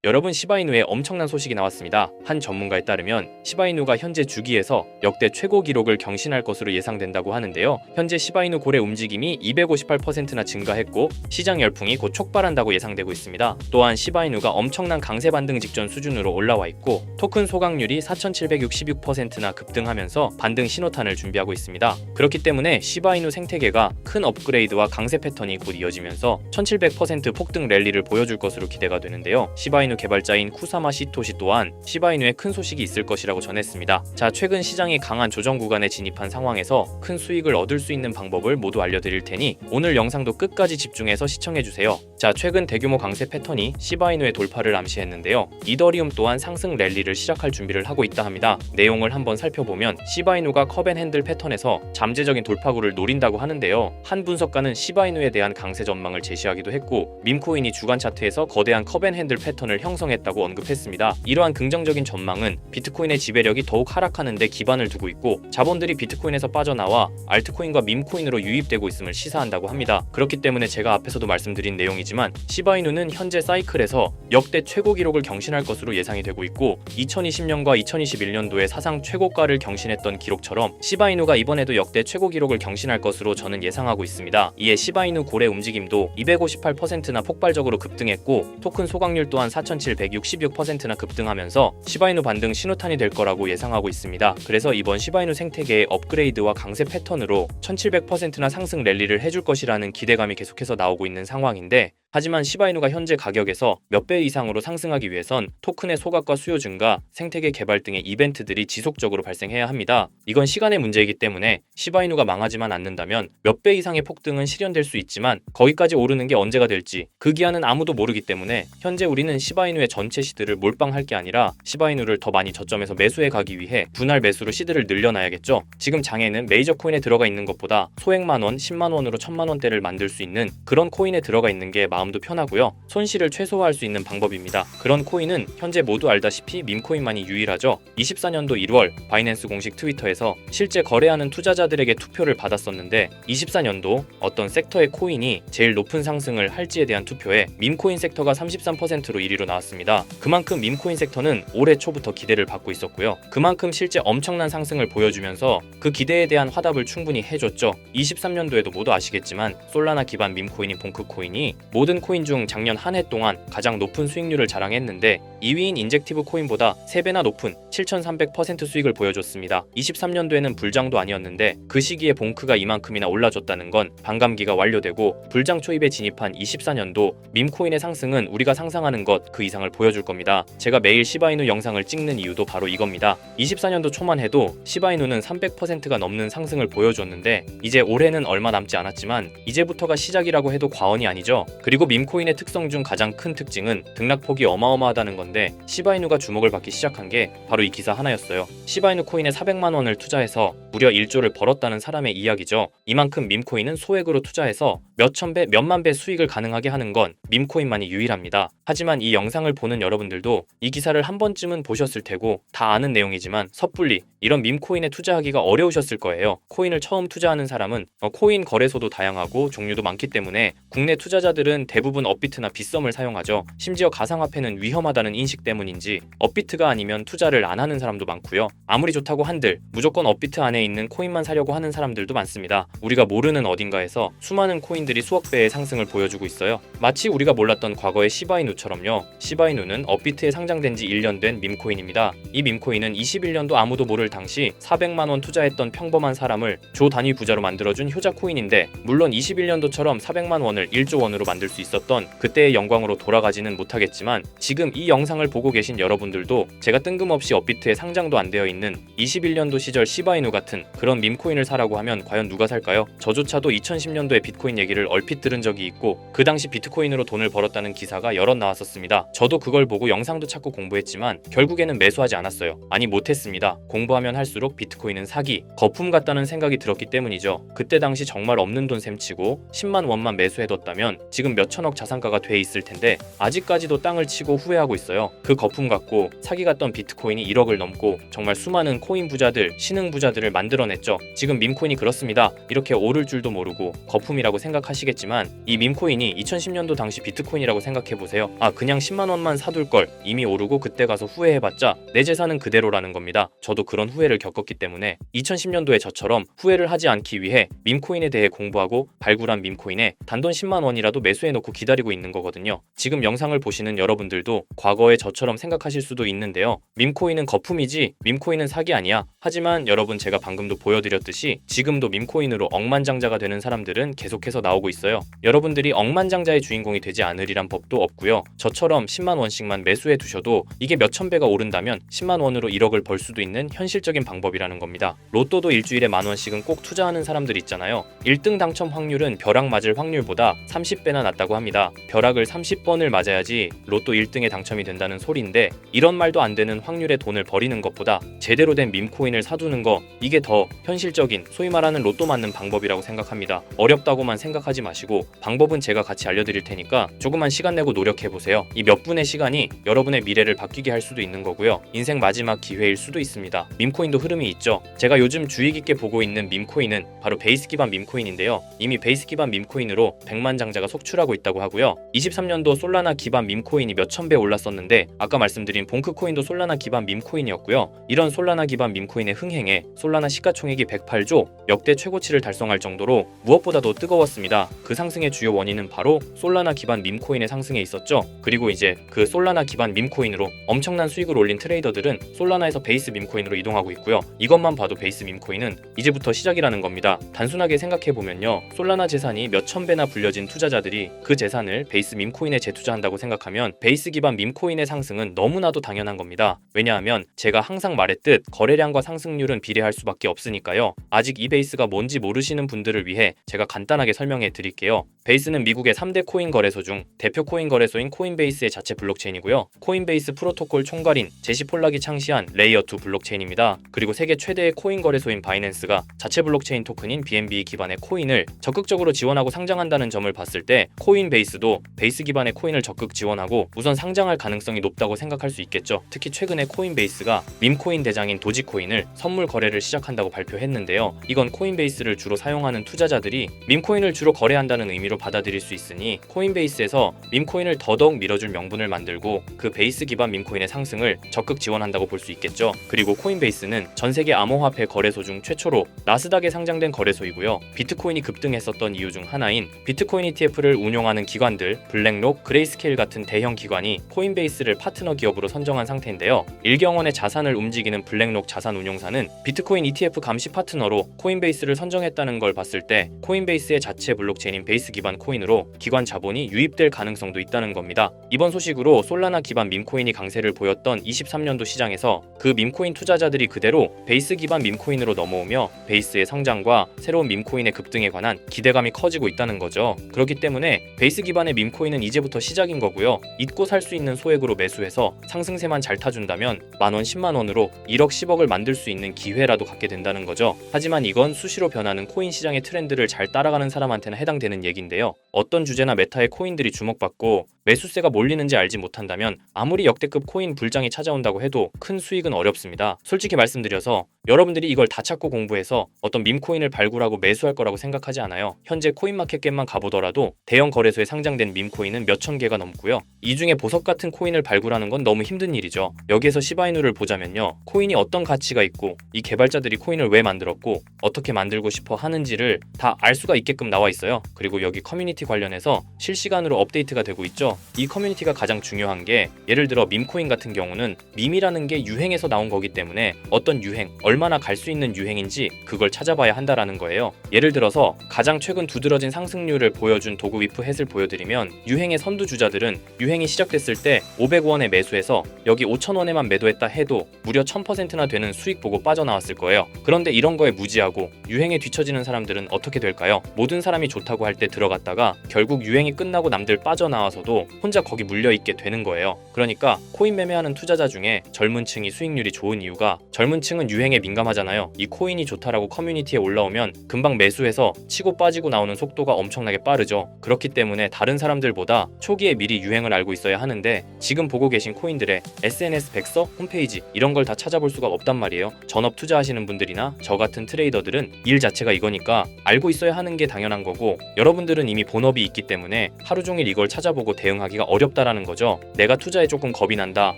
여러분, 시바이누의 엄청난 소식이 나왔습니다. 한 전문가에 따르면 시바이누가 현재 주기에서 역대 최고 기록을 경신할 것으로 예상된다고 하는데요. 현재 시바이누 고래 움직임이 258%나 증가했고 시장 열풍이 곧 촉발한다고 예상되고 있습니다. 또한 시바이누가 엄청난 강세 반등 직전 수준으로 올라와 있고 토큰 소각률이 4766%나 급등하면서 반등 신호탄을 준비하고 있습니다. 그렇기 때문에 시바이누 생태계가 큰 업그레이드와 강세 패턴이 곧 이어지면서 1700% 폭등 랠리를 보여줄 것으로 기대가 되는데요. 시바이누 개발자인 쿠사마 시토시 또한 시바이누에 큰 소식이 있을 것이라고 전했습니다. 자, 최근 시장이 강한 조정 구간에 진입한 상황에서 큰 수익을 얻을 수 있는 방법을 모두 알려드릴 테니 오늘 영상도 끝까지 집중해서 시청해주세요. 자, 최근 대규모 강세 패턴이 시바이누의 돌파를 암시했는데요. 이더리움 또한 상승 랠리를 시작할 준비를 하고 있다 합니다. 내용을 한번 살펴보면 시바이누가 컵앤핸들 패턴에서 잠재적인 돌파구를 노린다고 하는데요. 한 분석가는 시바이누에 대한 강세 전망을 제시하기도 했고 밈코인이 주간 차트에서 거대한 컵앤핸들 패턴을 형성했다고 언급했습니다. 이러한 긍정적인 전망은 비트코인의 지배력이 더욱 하락하는 데 기반을 두고 있고 자본들이 비트코인에서 빠져나와 알트코인과 밈코인으로 유입되고 있음을 시사한다고 합니다. 그렇기 때문에 제가 앞에서도 말씀드린 내용이지만 시바이누는 현재 사이클에서 역대 최고 기록을 경신할 것으로 예상이 되고 있고 2020년과 2021년도에 사상 최고가를 경신했던 기록처럼 시바이누가 이번에도 역대 최고 기록을 경신할 것으로 저는 예상하고 있습니다. 이에 시바이누 고래 움직임도 258%나 폭발적으로 급등했고 토큰 소각률 또한 4766%나 급등하면서 시바이누 반등 신호탄이 될 거라고 예상하고 있습니다. 그래서 이번 시바이누 생태계의 업그레이드와 강세 패턴으로 1700%나 상승 랠리를 해줄 것이라는 기대감이 계속해서 나오고 있는 상황인데 하지만 시바이누가 현재 가격에서 몇 배 이상으로 상승하기 위해선 토큰의 소각과 수요 증가, 생태계 개발 등의 이벤트들이 지속적으로 발생해야 합니다. 이건 시간의 문제이기 때문에 시바이누가 망하지만 않는다면 몇 배 이상의 폭등은 실현될 수 있지만 거기까지 오르는 게 언제가 될지 그 기한은 아무도 모르기 때문에 현재 우리는 시바이누의 전체 시드를 몰빵할 게 아니라 시바이누를 더 많이 저점에서 매수해 가기 위해 분할 매수로 시드를 늘려놔야겠죠. 지금 장에는 메이저 코인에 들어가 있는 것보다 소액만원, 10만원으로 1000만원대를 만들 수 있는 그런 코인에 들어가 있는 게 마음도 편하고요. 손실을 최소화할 수 있는 방법입니다. 그런 코인은 현재 모두 알다시피 밈코인만이 유일하죠. 24년도 1월 바이낸스 공식 트위터에서 실제 거래하는 투자자들에게 투표를 받았었는데 24년도 어떤 섹터의 코인이 제일 높은 상승을 할지에 대한 투표에 밈코인 섹터가 33%로 1위로 나왔습니다. 그만큼 밈코인 섹터는 올해 초부터 기대를 받고 있었고요. 그만큼 실제 엄청난 상승을 보여주면서 그 기대에 대한 화답을 충분히 해줬죠. 23년도에도 모두 아시겠지만 솔라나 기반 밈코인인 봉크코인이 모든 코인 중 작년 한 해 동안 가장 높은 수익률을 자랑했는데 2위인 인젝티브 코인보다 3배나 높은 7300% 수익을 보여줬습니다. 23년도에는 불장도 아니었는데 그 시기에 봉크가 이만큼이나 올라줬다는 건 반감기가 완료되고 불장 초입에 진입한 24년도 밈코인의 상승은 우리가 상상하는 것 그 이상을 보여줄 겁니다. 제가 매일 시바이누 영상을 찍는 이유도 바로 이겁니다. 24년도 초만 해도 시바이누는 300%가 넘는 상승을 보여줬는데 이제 올해는 얼마 남지 않았지만 이제부터가 시작이라고 해도 과언이 아니죠. 그리고 밈코인의 특성 중 가장 큰 특징은 등락폭이 어마어마하다는 건데 시바이누가 주목을 받기 시작한 게 바로 이 기사 하나였어요. 시바이누 코인에 400만 원을 투자해서 무려 1조를 벌었다는 사람의 이야기죠. 이만큼 밈코인은 소액으로 투자해서 몇천 배, 몇만 배 수익을 가능하게 하는 건 밈코인만이 유일합니다. 하지만 이 영상을 보는 여러분들도 이 기사를 한 번쯤은 보셨을 테고 다 아는 내용이지만 섣불리 이런 밈코인에 투자하기가 어려우셨을 거예요. 코인을 처음 투자하는 사람은 코인 거래소도 다양하고 종류도 많기 때문에 국내 투자자들은 대부분 업비트나 빗썸을 사용하죠. 심지어 가상화폐는 위험하다는 인식 때문인지 업비트가 아니면 투자를 안 하는 사람도 많고요. 아무리 좋다고 한들 무조건 업비트 안에 있는 코인만 사려고 하는 사람들도 많습니다. 우리가 모르는 어딘가에서 수많은 코인들이 수억 배의 상승을 보여주고 있어요. 마치 우리가 몰랐던 과거의 시바이누처럼요. 시바이누는 업비트에 상장된 지 1년 된 밈코인입니다. 이 밈코인은 21년도 아무도 모를 당시 400만 원 투자했던 평범한 사람을 조 단위 부자로 만들어준 효자 코인인데 물론 21년도처럼 400만 원을 1조 원으로 만들 수 있었던 그때의 영광으로 돌아가지는 못하겠지만 지금 이 영상을 보고 계신 여러분들도 제가 뜬금없이 업비트에 상장도 안 되어 있는 21년도 시절 시바이누 같은 그런 밈코인을 사라고 하면 과연 누가 살까요? 저조차도 2010년도에 비트코인 얘기를 얼핏 들은 적이 있고 그 당시 비트코인으로 돈을 벌었다는 기사가 여럿 나왔었습니다. 저도 그걸 보고 영상도 찾고 공부했지만 결국에는 매수하지 않았어요. 아니 못했습니다. 공부하면 할수록 비트코인은 사기, 거품 같다는 생각이 들었기 때문이죠. 그때 당시 정말 없는 돈 셈치고 10만 원만 매수해뒀다면 지금 몇천억 자산가가 돼 있을 텐데 아직까지도 땅을 치고 후회하고 있어요. 그 거품 갖고 사기 같던 비트코인이 1억을 넘고 정말 수많은 코인 부자들, 신흥 부자들을 만들어냈죠. 지금 밈코인이 그렇습니다. 이렇게 오를 줄도 모르고 거품이라고 생각하시겠지만 이 밈코인이 2010년도 당시 비트코인이라고 생각해보세요. 그냥 10만 원만 사둘 걸, 이미 오르고 그때 가서 후회해봤자 내 재산은 그대로라는 겁니다. 저도 그런 후회를 겪었기 때문에 2010년도에 저처럼 후회를 하지 않기 위해 밈코인에 대해 공부하고 발굴한 밈코인에 단돈 10만 원이라도 매수해놓고 기다리고 있는 거거든요. 지금 영상을 보시는 여러분들도 과거에 저처럼 생각하실 수도 있는데요. 밈코인은 거품이지 밈코인은 사기 아니야. 하지만 여러분, 제가 방금도 보여드렸듯이 지금도 밈코인으로 억만장자가 되는 사람들은 계속해서 나오고 있어요. 여러분들이 억만장자의 주인공이 되지 않으리란 법도 없고요. 저처럼 10만 원씩만 매수해 두셔도 이게 몇천 배가 오른다면 10만 원으로 1억을 벌 수도 있는 현실적인 방법이라는 겁니다. 로또도 일주일에 만 원씩은 꼭 투자하는 사람들 있잖아요. 1등 당첨 확률은 벼락 맞을 확률보다 30배나 낮다고 합니다. 벼락을 30번을 맞아야지 로또 1등에 당첨이 된다는 소리인데, 이런 말도 안 되는 확률에 돈을 버리는 것보다 제대로 된 밈코인을 사두는 거, 이게 더 현실적인, 소위 말하는 로또 맞는 방법이라고 생각합니다. 어렵다고만 생각하지 마시고 방법은 제가 같이 알려드릴 테니까 조금만 시간 내고 노력해보세요. 이 몇 분의 시간이 여러분의 미래를 바뀌게 할 수도 있는 거고요. 인생 마지막 기회일 수도 있습니다. 밈코인도 흐름이 있죠. 제가 요즘 주의 깊게 보고 있는 밈코인은 바로 베이스 기반 밈코인인데요. 이미 베이스 기반 밈코인으로 100만 장자가 속출하고 있다고 하고요. 23년도 솔라나 기반 밈코인이 몇천 배 올랐었는데 아까 말씀드린 봉크코인도 솔라나 기반 밈코인이었고요. 이런 솔라나 기반 밈코인의 흥행에 솔라나 시가총액이 108조, 역대 최고치를 달성할 정도로 무엇보다도 뜨거웠습니다. 그 상승의 주요 원인은 바로 솔라나 기반 밈코인의 상승에 있었죠. 그리고 이제 그 솔라나 기반 밈코인으로 엄청난 수익을 올린 트레이더들은 솔라나에서 베이스 밈코인으로 이동하고 있고요. 이것만 봐도 베이스 밈코인은 이제부터 시작이라는 겁니다. 단순하게 생각해보면요, 솔라나 재산이 몇천 배나 불려진 투자자들이 그 재산을 베이스 밈코인에 재투자한다고 생각하면 베이스 기반 밈코인의 상승은 너무나도 당연한 겁니다. 왜냐하면 제가 항상 말했듯 거래량과 상승률은 비례할 수밖에 없으니까요. 아직 이 베이스가 뭔지 모르시는 분들을 위해 제가 간단하게 설명해 드릴게요. 베이스는 미국의 3대 코인 거래소 중 대표 코인 거래소인 코인베이스의 자체 블록체인이고요. 코인베이스 프로토콜 총괄인 제시 폴락이 창시한 레이어2 블록체인입니다. 그리고 세계 최대의 코인 거래소인 바이낸스가 자체 블록체인 토큰인 BNB 기반의 코인을 적극적으로 지원하고 상장한다는 점을 봤을 때 코인베이스도 베이스 기반의 코인을 적극 지원하고 우선 상장할 가능성이 높다고 생각할 수 있겠죠. 특히 최근에 코인베이스가 밈코인 대장인 도지코인을 선물 거래를 시작한다고 발표했는데요. 이건 코인베이스를 주로 사용하는 투자자들이 밈코인을 주로 거래한다는 의미로 받아들일 수 있으니 코인베이스에서 밈코인을 더더욱 밀어줄 명분을 만들고 그 베이스 기반 밈코인의 상승을 적극 지원한다고 볼 수 있겠죠. 그리고 코인베이스는 전 세계 암호화폐 거래소 중 최초로 나스닥에 상장된 거래소이고요. 비트코인이 급등했었던 이유 중 하나인 비트코인 ETF를 운용하는 기관들 블랙록, 그레이스케일 같은 대형 기관이 코인베이스를 파트너 기업으로 선정한 상태인데요. 일경원의 자산을 움직이는 블랙록 자산운용사는 비트코인 ETF 감시 파트너로 코인베이스를 선정했다는 걸 봤을 때 코인베이스의 자체 블록체인인 베이스 기반 코인으로 기관 자본이 유입될 가능성도 있다는 겁니다. 이번 소식으로 솔라나 기반 밈코인이 강세를 보였던 23년도 시장에서 그 밈코인 투자자들이 그대로 베이스 기반 밈코인으로 넘어오며 베이스의 성장과 새로운 밈코인의 급등에 관한 기대감이 커지고 있다는 거죠. 그렇기 때문에 베이스 기반의 밈코인은 이제부터 시작인 거고요. 잊고 살 수 있는 소액으로 매수해서 상승세만 잘 타준다면 만원, 10만원으로 1억, 10억을 만들 수 있는 기회라도 갖게 된다는 거죠. 하지만 이건 수시로 변하는 코인 시장의 트렌드를 잘 따라가는 사람한테는 해당되는 얘기인데요. 어떤 주제나 메타의 코인들이 주목받고 매수세가 몰리는지 알지 못한다면 아무리 역대급 코인 불장이 찾아온다고 해도 큰 수익은 어렵습니다. 솔직히 말씀드려서 여러분들이 이걸 다 찾고 공부해서 어떤 밈코인을 발굴하고 매수할 거라고 생각하지 않아요. 현재 코인마켓겟만 가보더라도 대형 거래소에 상장된 밈코인은 몇천 개가 넘고요. 이 중에 보석 같은 코인을 발굴하는 건 너무 힘든 일이죠. 여기에서 시바이누를 보자면요, 코인이 어떤 가치가 있고 이 개발자들이 코인을 왜 만들었고 어떻게 만들고 싶어 하는지를 다 알 수가 있게끔 나와 있어요. 그리고 여기 커뮤니티 관련해서 실시간으로 업데이트가 되고 있죠. 이 커뮤니티가 가장 중요한 게, 예를 들어 밈코인 같은 경우는 밈이라는 게 유행에서 나온 거기 때문에 어떤 유행, 얼마나 갈 수 있는 유행인지 그걸 찾아봐야 한다라는 거예요. 예를 들어서 가장 최근 두드러진 상승률을 보여준 도그위프 햇을 보여드리면, 유행의 선두주자들은 유행이 시작됐을 때 500원에 매수해서 여기 5,000원에만 매도했다 해도 무려 1000%나 되는 수익 보고 빠져나왔을 거예요. 그런데 이런 거에 무지하고 유행에 뒤처지는 사람들은 어떻게 될까요? 모든 사람이 좋다고 할 때 들어갔다가 결국 유행이 끝나고 남들 빠져나와서도 하고 혼자 거기 물려있게 되는 거예요. 그러니까 코인 매매하는 투자자 중에 젊은 층이 수익률이 좋은 이유가 젊은 층은 유행에 민감하잖아요. 이 코인이 좋다라고 커뮤니티에 올라오면 금방 매수해서 치고 빠지고 나오는 속도가 엄청나게 빠르죠. 그렇기 때문에 다른 사람들보다 초기에 미리 유행을 알고 있어야 하는데 지금 보고 계신 코인들의 SNS 백서, 홈페이지 이런 걸 다 찾아볼 수가 없단 말이에요. 전업 투자하시는 분들이나 저 같은 트레이더들은 일 자체가 이거니까 알고 있어야 하는 게 당연한 거고, 여러분들은 이미 본업이 있기 때문에 하루 종일 이걸 찾아보고 대응하기가 어렵다라는 거죠. 내가 투자에 조금 겁이 난다,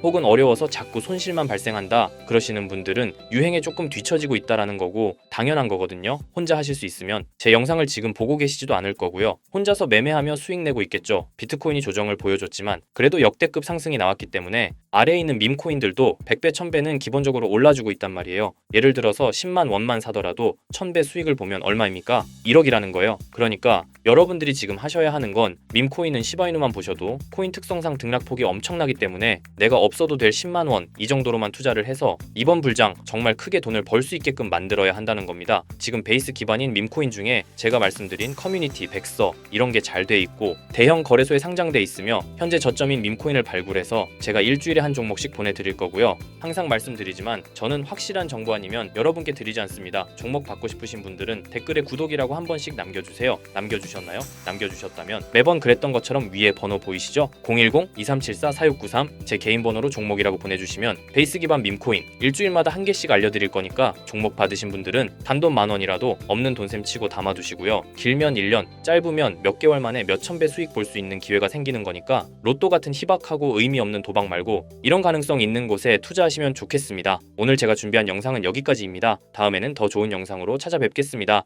혹은 어려워서 자꾸 손실만 발생한다 그러시는 분들은 유행에 조금 뒤처지고 있다라는 거고 당연한 거거든요. 혼자 하실 수 있으면. 제 영상을 지금 보고 계시지도 않을 거고요. 혼자서 매매하며 수익 내고 있겠죠. 비트코인이 조정을 보여줬지만 그래도 역대급 상승이 나왔기 때문에 아래에 있는 밈코인들도 100배, 1000배는 기본적으로 올라주고 있단 말이에요. 예를 들어서 10만 원만 사더라도 1000배 수익을 보면 얼마입니까? 1억이라는 거예요. 그러니까 여러분들이 지금 하셔야 하는 건 밈코인은 시바이누만 보셔도 코인 특성상 등락폭이 엄청나기 때문에 내가 없어도 될 10만 원 이 정도로만 투자를 해서 이번 불장 정말 크게 돈을 벌 수 있게끔 만들어야 한다는 겁니다. 지금 베이스 기반인 밈코인 중에 제가 말씀드린 커뮤니티, 백서 이런 게 잘 돼 있고 대형 거래소에 상장돼 있으며 현재 저점인 밈코인을 발굴해서 제가 일주일에 한 종목씩 보내드릴 거고요. 항상 말씀드리지만 저는 확실한 정보 아니면 여러분께 드리지 않습니다. 종목 받고 싶으신 분들은 댓글에 구독이라고 한 번씩 남겨주세요. 남겨주셨나요? 남겨주셨다면 매번 그랬던 것처럼 위에 번호 보이시죠? 010-2374-4693 제 개인 번호로 종목이라고 보내주시면 베이스 기반 밈코인 일주일마다 한 개씩 알려드릴 거니까 종목 받으신 분들은 단돈 10,000원이라도 없는 돈셈 치고 담아두시고요. 길면 1년, 짧으면 몇 개월 만에 몇천 배 수익 볼 수 있는 기회가 생기는 거니까 로또 같은 희박하고 의미 없는 도박 말고 이런 가능성 있는 곳에 투자하시면 좋겠습니다. 오늘 제가 준비한 영상은 여기까지입니다. 다음에는 더 좋은 영상으로 찾아뵙겠습니다.